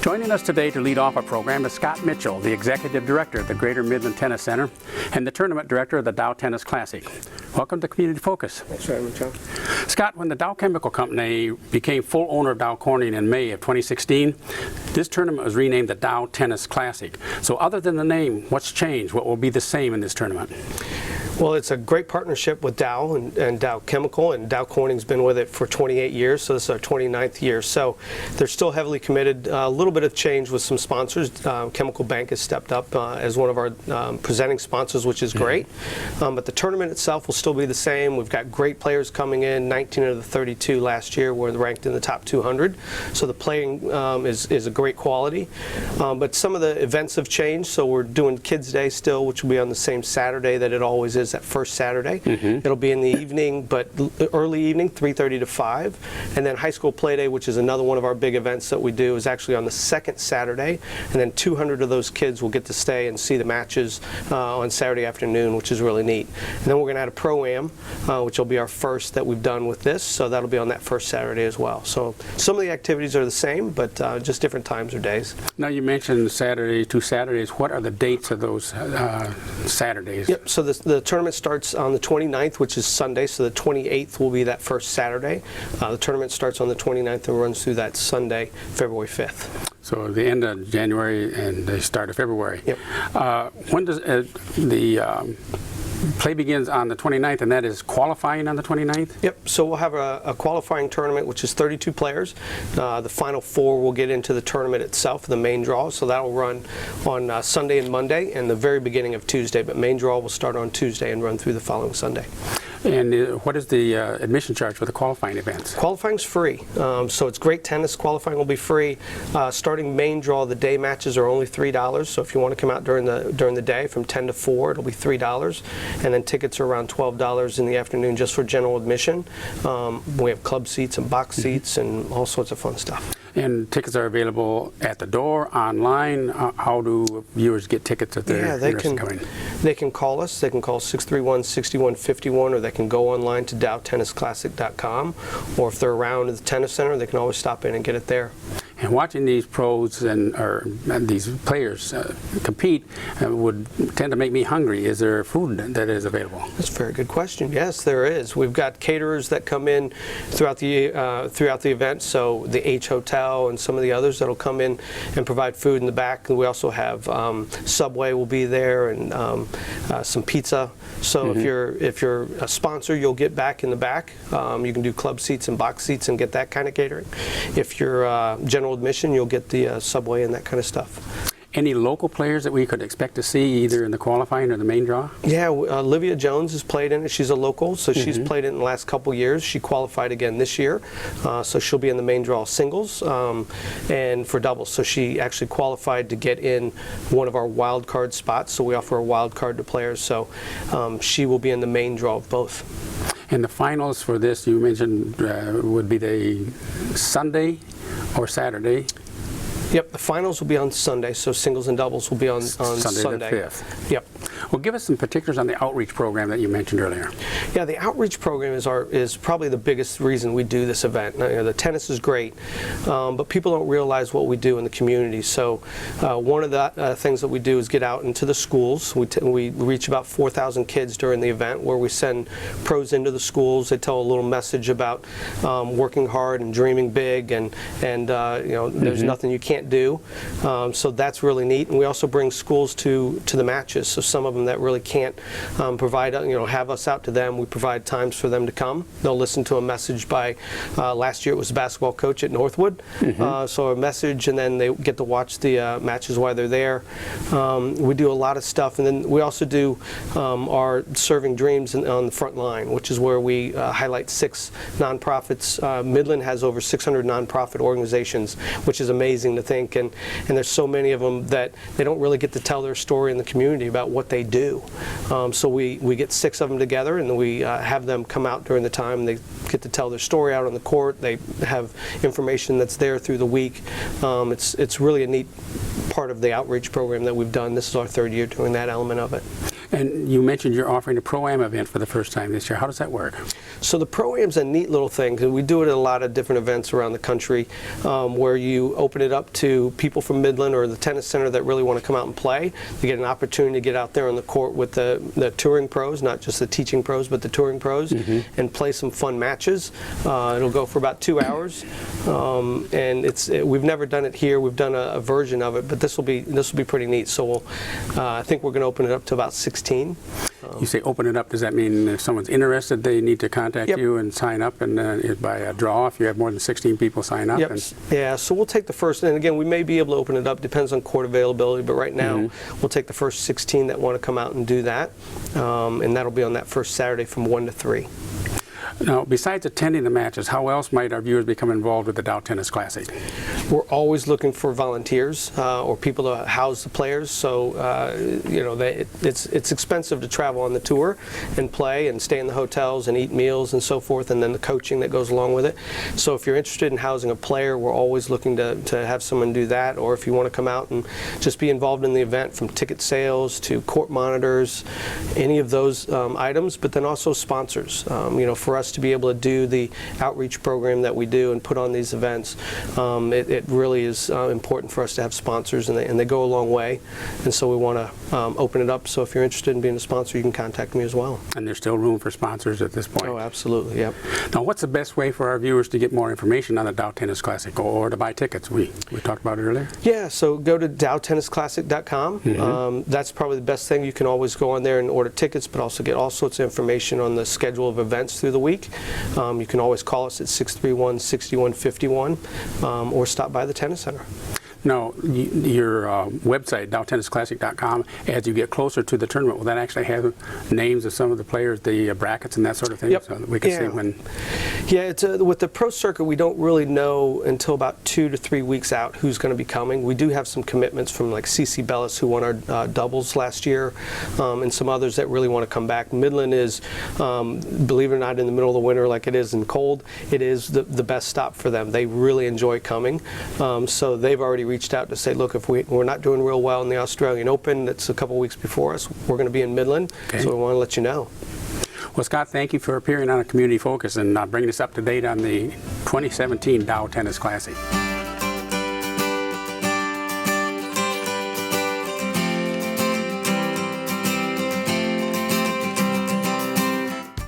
Joining us today to lead off our program is Scott Mitchell, the Executive Director of the Greater Midland Tennis Center and the Tournament Director of the Dow Tennis Classic. Welcome to Community Focus. Thanks very much, John. Scott, when the Dow Chemical Company became full owner of Dow Corning in May of 2016, this tournament was renamed the Dow Tennis Classic. So other than the name, what's changed? What will be the same in this tournament? Well, it's a great partnership with Dow and Dow Chemical, and Dow Corning's been with it for 28 years, so this is our 29th year. So they're still heavily committed. A little bit of change with some sponsors. Chemical Bank has stepped up as one of our presenting sponsors, which is great. But the tournament itself will still be the same. We've got great players coming in. 19 of the 32 last year were ranked in the top 200. So the playing is a great quality. But some of the events have changed. So we're doing Kids Day still, which will be on the same Saturday that it always is, that first Saturday. It'll be in the evening, but early evening, 3:30 to 5. And then High School Play Day, which is another one of our big events that we do, is actually on the second Saturday. And then 200 of those kids will get to stay and see the matches on Saturday afternoon, which is really neat. And then we're going to add a Pro-Am, which will be our first that we've done with this. So that'll be on that first Saturday as well. So some of the activities are the same, but just different times or days. Now you mentioned Saturday, 2 Saturdays. What are the dates of those Saturdays? Yep, so the tournament starts on the 29th, which is Sunday, so the 28th will be that first Saturday. The tournament starts on the 29th and runs through that Sunday, February 5th. So the end of January and the start of February. Yep. When does the play begins on the 29th, and that is qualifying on the 29th? Yep, so we'll have a qualifying tournament, which is 32 players. The final 4 will get into the tournament itself, the main draw, so that will run on Sunday and Monday and the very beginning of Tuesday, but main draw will start on Tuesday and run through the following Sunday. And what is the admission charge for the qualifying events? Qualifying's free, so it's great tennis. Qualifying will be free. Starting main draw, the day matches are only $3. So if you want to come out during the day from 10 to 4, it'll be $3. And then tickets are around $12 in the afternoon just for general admission. We have club seats and box seats and all sorts of fun stuff. And tickets are available at the door, online. How do viewers get tickets if they're interested in coming? They can call us. They can call 631-6151, or they can go online to dowtennisclassic.com. Or if they're around at the tennis center, they can always stop in and get it there. And watching these pros and these players compete would tend to make me hungry. Is there food that is available? That's a very good question. Yes, there is. We've got caterers that come in throughout the event. So the H Hotel and some of the others that'll come in and provide food in the back. And we also have Subway will be there and some pizza. So if you're a sponsor, you'll get back in the back. You can do club seats and box seats and get that kind of catering. If you're general admission, you'll get the Subway and that kind of stuff. Any local players that we could expect to see either in the qualifying or the main draw? Yeah, Olivia Jones has played in it. She's a local, so she's played it in the last couple years. She qualified again this year, so she'll be in the main draw singles and for doubles. So she actually qualified to get in one of our wild card spots, so we offer a wild card to players. So she will be in the main draw of both. And the finals for this, you mentioned, would be the Sunday or Saturday? Yep, the finals will be on Sunday, so singles and doubles will be on Sunday. The 5th. Yep. Well, give us some particulars on the outreach program that you mentioned earlier. Yeah, the outreach program is probably the biggest reason we do this event. Now, the tennis is great, but people don't realize what we do in the community. So one of the things that we do is get out into the schools. We reach about 4,000 kids during the event, where we send pros into the schools. They tell a little message about working hard and dreaming big, and there's nothing you can't do. So that's really neat. And we also bring schools to the matches. So some of them that really can't provide, have us out to them. We provide times for them to come. They'll listen to a message by, last year it was a basketball coach at Northwood. So a message, and then they get to watch the matches while they're there. We do a lot of stuff. And then we also do our Serving Dreams on the front line, which is where we highlight 6 nonprofits. Midland has over 600 nonprofit organizations, which is amazing to think. And there's so many of them that they don't really get to tell their story in the community about what they do. So we get 6 of them together, and we have them come out during the time. They get to tell their story out on the court. They have information that's there through the week. It's really a neat part of the outreach program that we've done. This is our 3rd year doing that element of it. And you mentioned you're offering a Pro-Am event for the first time this year. How does that work? So the Pro-Am's a neat little thing, because we do it at a lot of different events around the country, where you open it up to people from Midland or the tennis center that really want to come out and play. They get an opportunity to get out there on the court with the touring pros, not just the teaching pros, but the touring pros, and play some fun matches. It'll go for about 2 hours, and we've never done it here. We've done a version of it, but this will be pretty neat. So I think we're going to open it up to about 16. You say open it up, does that mean if someone's interested, they need to contact Yep. you and sign up, and by a draw, if you have more than 16 people sign up? Yep. Yeah, so we'll take the first, and again, we may be able to open it up, depends on court availability, but right now, we'll take the first 16 that want to come out and do that, and that'll be on that first Saturday from 1 to 3. Now, besides attending the matches, how else might our viewers become involved with the Dow Tennis Classic? We're always looking for volunteers or people to house the players. So it's expensive to travel on the tour and play and stay in the hotels and eat meals and so forth, and then the coaching that goes along with it. So if you're interested in housing a player, we're always looking to have someone do that. Or if you want to come out and just be involved in the event, from ticket sales to court monitors, any of those items. But then also sponsors. For us to be able to do the outreach program that we do and put on these events, it really is important for us to have sponsors, and they go a long way. And so we want to open it up. So if you're interested in being a sponsor, you can contact me as well. And there's still room for sponsors at this point? Oh, absolutely, yep. Now, what's the best way for our viewers to get more information on the Dow Tennis Classic, or to buy tickets? We talked about it earlier. Yeah, so go to dowtennisclassic.com. That's probably the best thing. You can always go on there and order tickets, but also get all sorts of information on the schedule of events through the week. You can always call us at 631-6151 or stop by the tennis center. Now, your website, dowtennisclassic.com, as you get closer to the tournament, will that actually have names of some of the players, the brackets and that sort of thing? Yep. So that we can see when... Yeah, it's with the pro circuit, we don't really know until about 2 to 3 weeks out who's going to be coming. We do have some commitments from like CC Bellis, who won our doubles last year, and some others that really want to come back. Midland is, believe it or not, in the middle of the winter like it is in cold, it is the best stop for them. They really enjoy coming. So they've already reached out to say, look, if we're not doing real well in the Australian Open, that's a couple weeks before us, we're going to be in Midland, so we want to let you know. Well, Scott, thank you for appearing on a Community Focus and bringing us up to date on the 2017 Dow Tennis Classic.